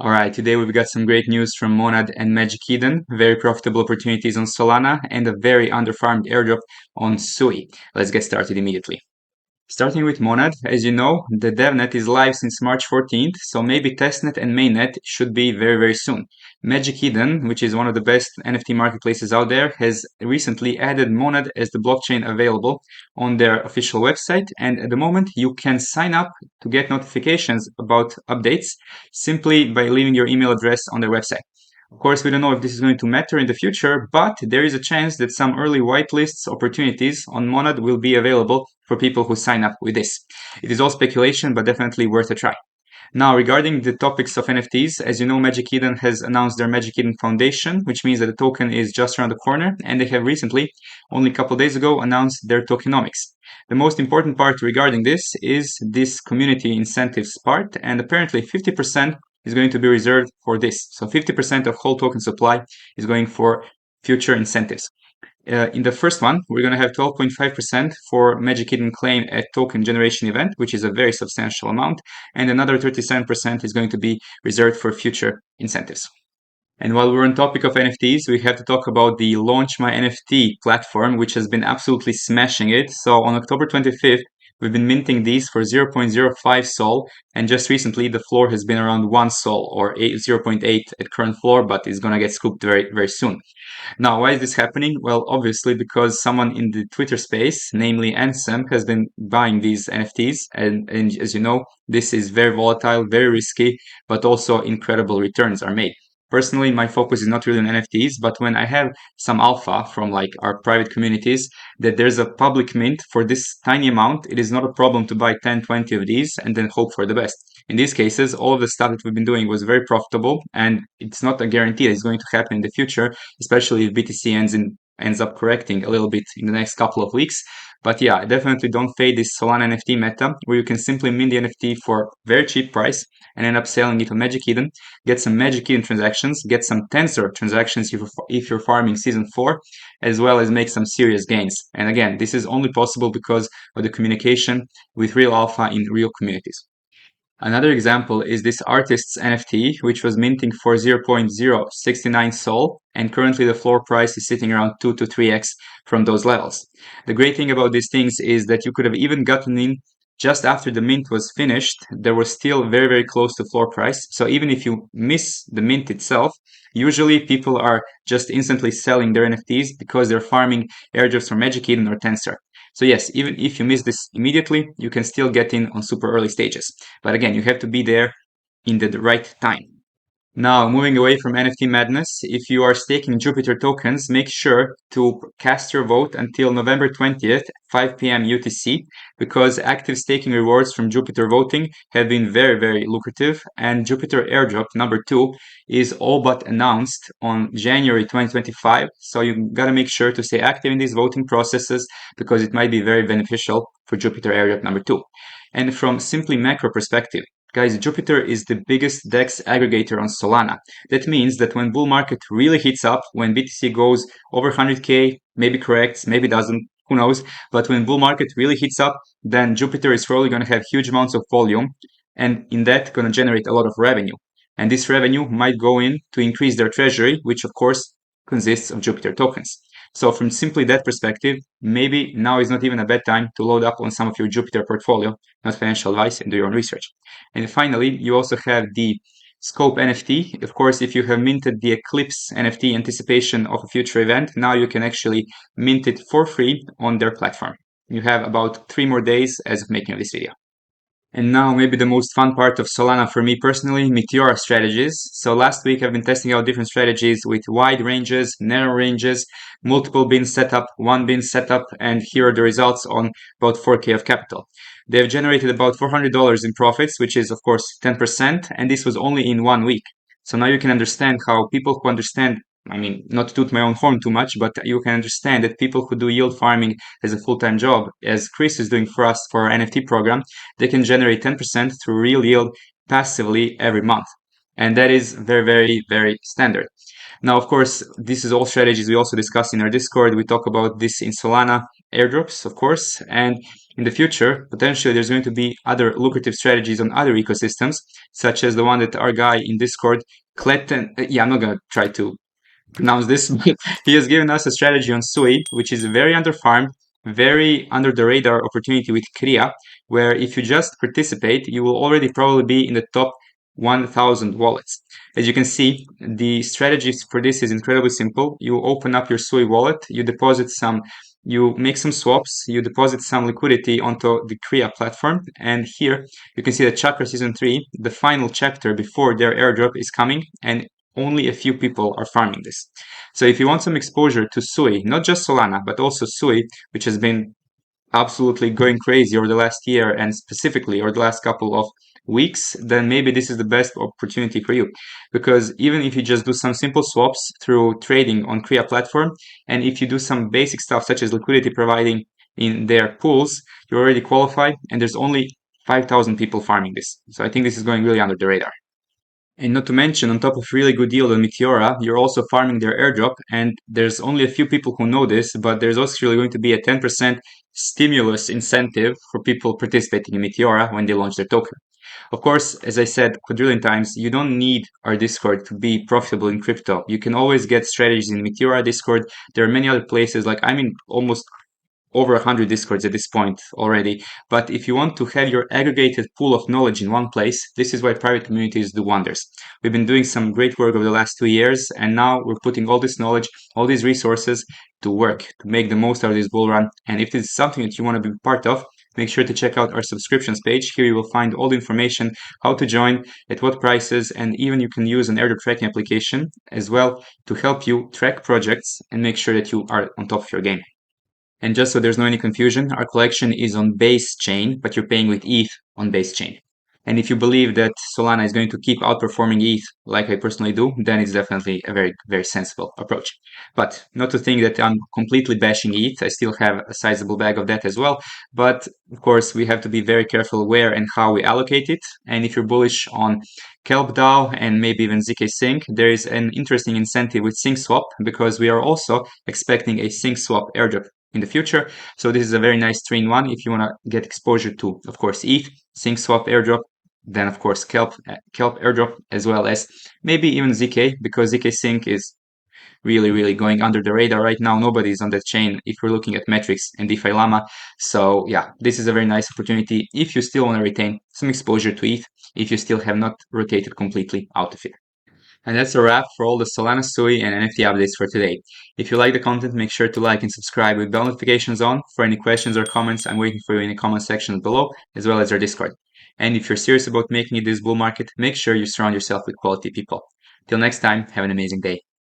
All right, today we've got some great news from Monad and Magic Eden, very profitable opportunities on Solana, and a very underfarmed airdrop on Sui. Let's get started immediately. Starting with Monad, as you know, the DevNet is live since March 14th, so maybe testnet and mainnet should be very soon. Magic Eden, which is one of the best NFT marketplaces out there, has recently added Monad as the blockchain available on their official website, and at the moment you can sign up to get notifications about updates simply by leaving your email address on their website. Of course, we don't know if this is going to matter in the future, but there is a chance that some early whitelists opportunities on Monad will be available for people who sign up with this. It is all speculation, but definitely worth a try. Now, regarding the topics of NFTs, as you know, Magic Eden has announced their Magic Eden Foundation, which means that the token is just around the corner, and they have recently, only a couple days ago, announced their tokenomics. The most important part regarding this is this community incentives part, and apparently 50% is going to be reserved for this. So 50% of whole token supply is going for future incentives. In the first one, we're going to have 12.5% for Magic Eden claim at token generation event, which is a very substantial amount, and another 37% is going to be reserved for future incentives. And while we're on topic of NFTs, we have to talk about the Launch My NFT platform, which has been absolutely smashing it. So on October 25th, we've been minting these for 0.05 SOL, and just recently the floor has been around 1 SOL or 0.8 at current floor, but it's going to get scooped very soon. Now, why is this happening? Well, obviously because someone in the Twitter space, namely Ansem, has been buying these NFTs, and as you know, this is very volatile, very risky, but also incredible returns are made. Personally, my focus is not really on NFTs, but when I have some alpha from like our private communities that there's a public mint for this tiny amount, it is not a problem to buy 10, 20 of these and then hope for the best. In these cases, all of the stuff that we've been doing was very profitable, and it's not a guarantee that it's going to happen in the future, especially if BTC ends up correcting a little bit in the next couple of weeks. But yeah, definitely don't fade this Solana NFT meta, where you can simply mint the NFT for very cheap price and end up selling it on Magic Eden, get some Magic Eden transactions, get some Tensor transactions if you're farming Season 4, as well as make some serious gains. And again, this is only possible because of the communication with real alpha in real communities. Another example is this artist's NFT, which was minting for 0.069 SOL, and currently the floor price is sitting around 2 to 3x from those levels. The great thing about these things is that you could have even gotten in just after the mint was finished. There was still very close to floor price. So even if you miss the mint itself, usually people are just instantly selling their NFTs because they're farming airdrops from Magic Eden or Tensor. So yes, even if you miss this immediately, you can still get in on super early stages. But again, you have to be there in the right time. Now, moving away from NFT madness, if you are staking Jupiter tokens, make sure to cast your vote until November 20th, 5 p.m. UTC, because active staking rewards from Jupiter voting have been very lucrative, and Jupiter Airdrop number 2 is all but announced on January 2025, so you gotta make sure to stay active in these voting processes because it might be very beneficial for Jupiter Airdrop number 2. And from simply macro perspective, guys, Jupiter is the biggest DEX aggregator on Solana. That means that when bull market really heats up, when BTC goes over 100K, maybe corrects, maybe doesn't, who knows? But when bull market really heats up, then Jupiter is probably going to have huge amounts of volume, and in that going to generate a lot of revenue. And this revenue might go in to increase their treasury, which of course consists of Jupiter tokens. So from simply that perspective, maybe now is not even a bad time to load up on some of your Jupiter portfolio, not financial advice, and do your own research. And finally, you also have the Scope NFT. Of course, if you have minted the Eclipse NFT anticipation of a future event, now you can actually mint it for free on their platform. You have about 3 more days as of making this video. And now maybe the most fun part of Solana for me personally, Meteora strategies. So last week I've been testing out different strategies with wide ranges, narrow ranges, multiple bin setup, one bin setup, and here are the results on about 4K of capital. They've generated about $400 in profits, which is of course 10%, and this was only in 1 week. So now you can understand how people who understand, I mean, not to toot my own horn too much, but you can understand that people who do yield farming as a full-time job, as Chris is doing for us for our NFT program, they can generate 10% through real yield passively every month. And that is very standard. Now, of course, this is all strategies we also discuss in our Discord. We talk about this in Solana airdrops, of course. And In the future, potentially there's going to be other lucrative strategies on other ecosystems, such as the one that our guy in Discord, Kletten, I'm not going to try to pronounce this, but he has given us a strategy on Sui, which is very underfarmed, very under the radar opportunity with Kria, where if you just participate, you will already probably be in the top 1,000 wallets. As you can see, the strategy for this is incredibly simple. You open up your Sui wallet, you make some swaps, you deposit some liquidity onto the Kria platform, and here you can see that Chakra Season 3, the final chapter before their airdrop is coming, and only a few people are farming this. So if you want some exposure to Sui, not just Solana, but also Sui, which has been absolutely going crazy over the last year and specifically over the last couple of weeks, then maybe this is the best opportunity for you. Because even if you just do some simple swaps through trading on Kria platform, and if you do some basic stuff such as liquidity providing in their pools, you already qualify, and there's only 5,000 people farming this. So I think this is going really under the radar. And not to mention, on top of really good deal on Meteora, you're also farming their airdrop, and there's only a few people who know this, but there's also going to be a 10% stimulus incentive for people participating in Meteora when they launch their token. Of course, as I said quadrillion times, you don't need our Discord to be profitable in crypto. You can always get strategies in Meteora Discord. There are many other places, like I'm in almost over 100 discords at this point already. But if you want to have your aggregated pool of knowledge in one place, this is why private communities do wonders. We've been doing some great work over the last 2 years, and now we're putting all this knowledge, all these resources to work, to make the most out of this bull run. And if this is something that you want to be part of, make sure to check out our subscriptions page. Here you will find all the information, how to join, at what prices, and even you can use an airdrop tracking application as well to help you track projects and make sure that you are on top of your game. And just so there's no any confusion, our collection is on base chain, but you're paying with ETH on base chain. And if you believe that Solana is going to keep outperforming ETH, like I personally do, then it's definitely a very, very sensible approach. But not to think that I'm completely bashing ETH, I still have a sizable bag of that as well. But of course, we have to be very careful where and how we allocate it. And if you're bullish on Kelp DAO and maybe even ZkSync, there is an interesting incentive with SyncSwap because we are also expecting a SyncSwap airdrop in the future. So this is a very nice 3-in-1 if you want to get exposure to, of course, ETH, SyncSwap airdrop, then of course Kelp airdrop, as well as maybe even ZK, because ZkSync is really going under the radar right now. Nobody's on that chain if we're looking at metrics and DeFi Llama. So yeah, this is a very nice opportunity if you still want to retain some exposure to ETH, if you still have not rotated completely out of it. And that's a wrap for all the Solana, Sui, and NFT updates for today. If you like the content, make sure to like and subscribe with bell notifications on. For any questions or comments, I'm waiting for you in the comment section below, as well as our Discord. And if you're serious about making it this bull market, make sure you surround yourself with quality people. Till next time, have an amazing day.